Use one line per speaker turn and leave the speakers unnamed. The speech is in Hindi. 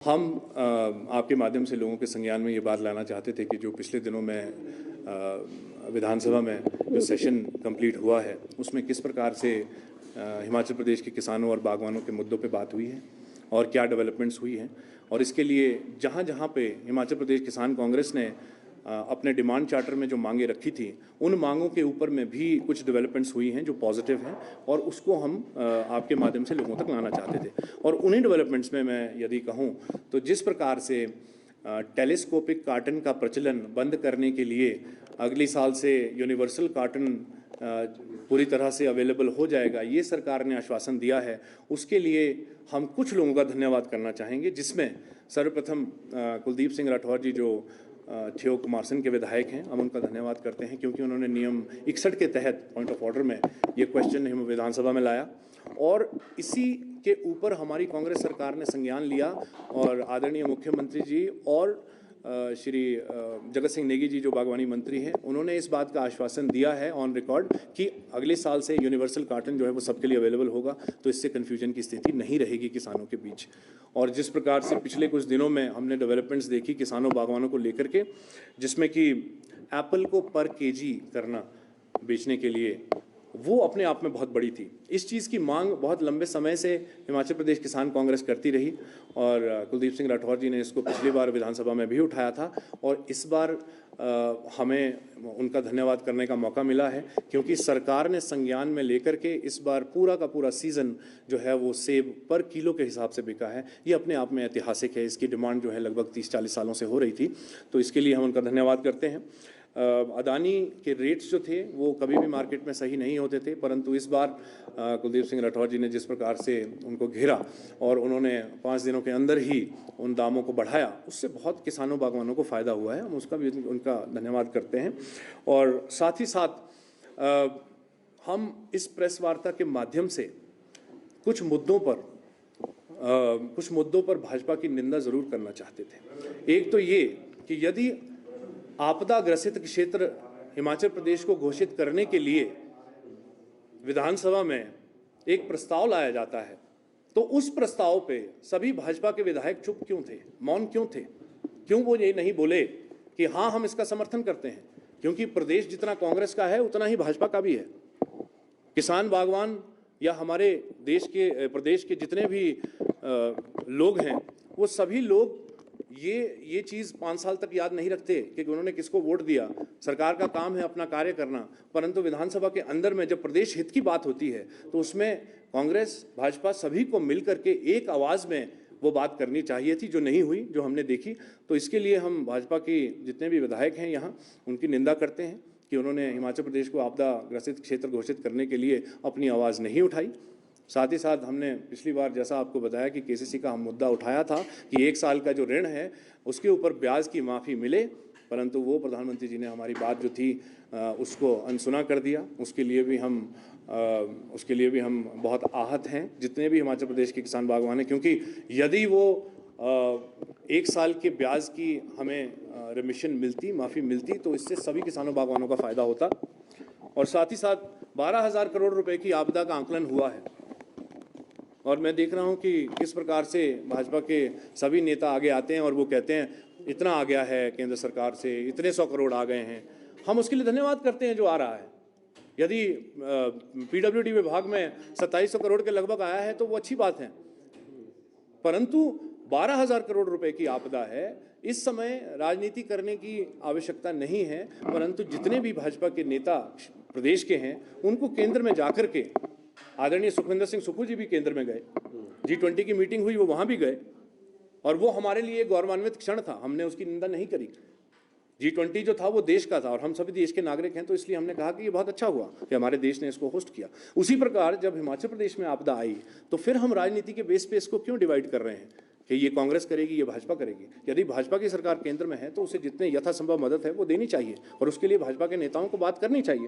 हम आपके माध्यम से लोगों के संज्ञान में ये बात लाना चाहते थे कि जो पिछले दिनों में विधानसभा में जो सेशन कंप्लीट हुआ है उसमें किस प्रकार से हिमाचल प्रदेश के किसानों और बागवानों के मुद्दों पे बात हुई है और क्या डेवलपमेंट्स हुई हैं, और इसके लिए जहाँ जहाँ पे हिमाचल प्रदेश किसान कांग्रेस ने अपने डिमांड चार्टर में जो मांगे रखी थी उन मांगों के ऊपर में भी कुछ डेवलपमेंट्स हुई हैं जो पॉजिटिव हैं, और उसको हम आपके माध्यम से लोगों तक लाना चाहते थे। और उन्हीं डेवलपमेंट्स में मैं यदि कहूँ तो जिस प्रकार से टेलीस्कोपिक कार्टन का प्रचलन बंद करने के लिए अगले साल से यूनिवर्सल कार्टन पूरी तरह से अवेलेबल हो जाएगा, ये सरकार ने आश्वासन दिया है, उसके लिए हम कुछ लोगों का धन्यवाद करना चाहेंगे, जिसमें सर्वप्रथम कुलदीप सिंह राठौर जी जो ठियोग कुमारसैन के विधायक हैं, हम उनका धन्यवाद करते हैं क्योंकि उन्होंने नियम 61 के तहत पॉइंट ऑफ ऑर्डर में ये क्वेश्चन हम विधानसभा में लाया और इसी के ऊपर हमारी कांग्रेस सरकार ने संज्ञान लिया और आदरणीय मुख्यमंत्री जी और श्री जगत सिंह नेगी जी जो बागवानी मंत्री हैं, उन्होंने इस बात का आश्वासन दिया है ऑन रिकॉर्ड कि अगले साल से यूनिवर्सल कार्टन जो है वो सबके लिए अवेलेबल होगा, तो इससे कन्फ्यूजन की स्थिति नहीं रहेगी किसानों के बीच। और जिस प्रकार से पिछले कुछ दिनों में हमने डेवलपमेंट्स देखी किसानों बागवानों को लेकर के, जिसमें कि एप्पल को पर केजी करना बेचने के लिए, वो अपने आप में बहुत बड़ी थी। इस चीज़ की मांग बहुत लंबे समय से हिमाचल प्रदेश किसान कांग्रेस करती रही और कुलदीप सिंह राठौर जी ने इसको पिछली बार विधानसभा में भी उठाया था और इस बार हमें उनका धन्यवाद करने का मौका मिला है क्योंकि सरकार ने संज्ञान में लेकर के इस बार पूरा का पूरा सीज़न जो है वो सेब पर किलो के हिसाब से बिका है। ये अपने आप में ऐतिहासिक है। इसकी डिमांड जो है लगभग 30-40 सालों से हो रही थी, तो इसके लिए हम उनका धन्यवाद करते हैं। अदानी के रेट्स जो थे वो कभी भी मार्केट में सही नहीं होते थे, परंतु इस बार कुलदीप सिंह राठौर जी ने जिस प्रकार से उनको घेरा और उन्होंने 5 दिनों के अंदर ही उन दामों को बढ़ाया, उससे बहुत किसानों बागवानों को फ़ायदा हुआ है। हम उसका भी उनका धन्यवाद करते हैं। और साथ ही साथ हम इस प्रेस वार्ता के माध्यम से कुछ मुद्दों पर भाजपा की निंदा ज़रूर करना चाहते थे। एक तो ये कि यदि आपदा ग्रसित क्षेत्र हिमाचल प्रदेश को घोषित करने के लिए विधानसभा में एक प्रस्ताव लाया जाता है तो उस प्रस्ताव पे सभी भाजपा के विधायक चुप क्यों थे, मौन क्यों थे? क्यों वो ये नहीं बोले कि हाँ हम इसका समर्थन करते हैं? क्योंकि प्रदेश जितना कांग्रेस का है उतना ही भाजपा का भी है। किसान बागवान या हमारे देश के प्रदेश के जितने भी लोग हैं वो सभी लोग ये चीज़ 5 साल तक याद नहीं रखते कि उन्होंने किसको वोट दिया। सरकार का काम है अपना कार्य करना, परंतु विधानसभा के अंदर में जब प्रदेश हित की बात होती है तो उसमें कांग्रेस भाजपा सभी को मिल करके एक आवाज़ में वो बात करनी चाहिए थी, जो नहीं हुई, जो हमने देखी। तो इसके लिए हम भाजपा के जितने भी विधायक हैं यहाँ उनकी निंदा करते हैं कि उन्होंने हिमाचल प्रदेश को आपदा ग्रसित क्षेत्र घोषित करने के लिए अपनी आवाज़ नहीं उठाई। साथ ही साथ हमने पिछली बार जैसा आपको बताया कि केसीसी का हम मुद्दा उठाया था कि 1 साल का जो ऋण है उसके ऊपर ब्याज की माफ़ी मिले, परंतु वो प्रधानमंत्री जी ने हमारी बात जो थी उसको अनसुना कर दिया। उसके लिए भी हम बहुत आहत हैं, जितने भी हिमाचल प्रदेश के किसान बागवान हैं, क्योंकि यदि वो 1 साल के ब्याज की हमें रिमिशन मिलती, माफ़ी मिलती, तो इससे सभी किसानों बागवानों का फ़ायदा होता। और साथ ही साथ 12,000 करोड़ रुपए की आपदा का आंकलन हुआ है और मैं देख रहा हूं कि किस प्रकार से भाजपा के सभी नेता आगे आते हैं और वो कहते हैं इतना आ गया है केंद्र सरकार से, इतने 100 करोड़ आ गए हैं। हम उसके लिए धन्यवाद करते हैं जो आ रहा है। यदि पीडब्ल्यूडी विभाग में 2700 करोड़ के लगभग आया है तो वो अच्छी बात है, परंतु 12,000 करोड़ रुपए की आपदा है। इस समय राजनीति करने की आवश्यकता नहीं है, परंतु जितने भी भाजपा के नेता प्रदेश के हैं उनको केंद्र में जाकर के, आदरणीय सुखविंदर सिंह सुक्खू जी भी केंद्र में गए, G20 की मीटिंग हुई वो वहाँ भी गए और वो हमारे लिए एक गौरवान्वित क्षण था, हमने उसकी निंदा नहीं करी। G20 जो था वो देश का था और हम सभी देश के नागरिक हैं, तो इसलिए हमने कहा कि ये बहुत अच्छा हुआ कि हमारे देश ने इसको होस्ट किया। उसी प्रकार जब हिमाचल प्रदेश में आपदा आई तो फिर हम राजनीति के बेस पे इसको क्यों डिवाइड कर रहे हैं कि ये कांग्रेस करेगी, ये भाजपा करेगी? यदि भाजपा की सरकार केंद्र में है तो उसे जितने यथासंभव मदद है वो देनी चाहिए और उसके लिए भाजपा के नेताओं को बात करनी चाहिए।